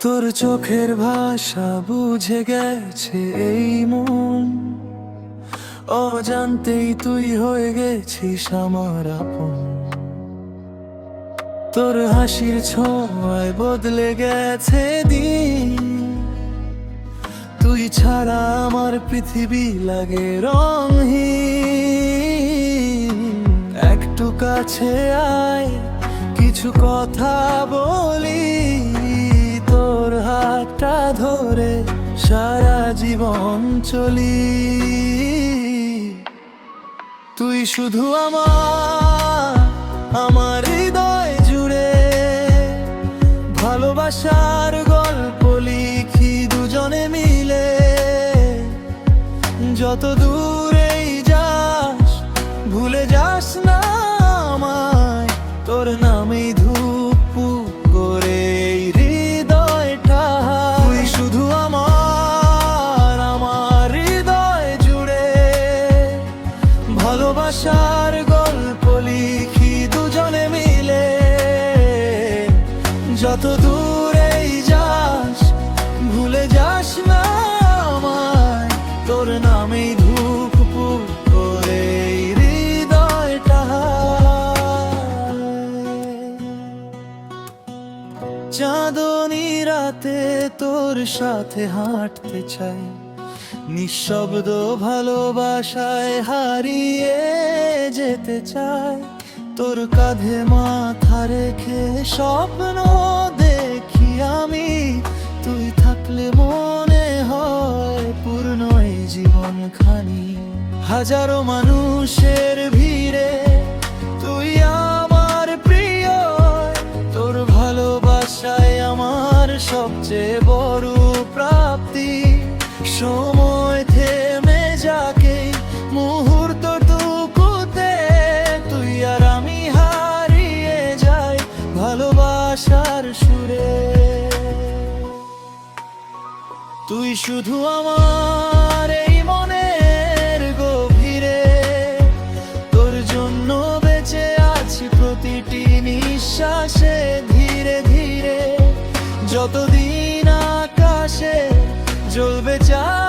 তোর চোখের ভাষা বুঝে গেছে এই মন, অজান্তেই তুই হয়ে গেছিস আমার আপন। তোর হাসির ছোঁয়ায় বদলে গেছে দিন, তুই ছাড়া আমার পৃথিবী লাগে রঙহীন। একটু কাছে আয়, কিছু কথা বলি, তোর হাতটা ধরে সারা জীবন চলি। তুই শুধু আমার হৃদয় জুড়ে, ভালোবাসার গল্প লিখি দুজনে মিলে। যত দূরেই যাস ভুলে যাস না আমায়, তোর নামেই ধূপ করে এই হৃদয়টা। তুই শুধু আমার হৃদয় জুড়ে, ভালোবাসার গল্প লিখি দুজনে মিলে। যত দূরেই যাস ভুলে যাস না আমায়, তোর নামেই ধূপ করে এই হৃদয়টা। চাঁদনী রাতে তোর সাথে হাঁটতে চাই, নিঃশব্দ ভালোবাসায় হারিয়ে যেতে চাই। তোর কাঁধে মাথা রেখে স্বপ্ন দেখি আমি, তুই থাকলে মনে হয় পূর্ণ এই জীবনখানি। হাজারো মানুষের ভিড়ে তুই আমার প্রিয়, তোর ভালোবাসায় আমার সবচেয়ে বড় প্রাপ্তি। সময় থেমে যাকে মুহূর্তটুকুতে, তুই আর আমি হারিয়ে যাই ভালোবাসার সুরে। তুই শুধু আমার এই মনের গভীরে, তোর জন্য বেঁচে আছি প্রতিটি নিঃশ্বাসে। ধীরে ধীরে যতদিন আকাশে জ্বলবে চাঁদ,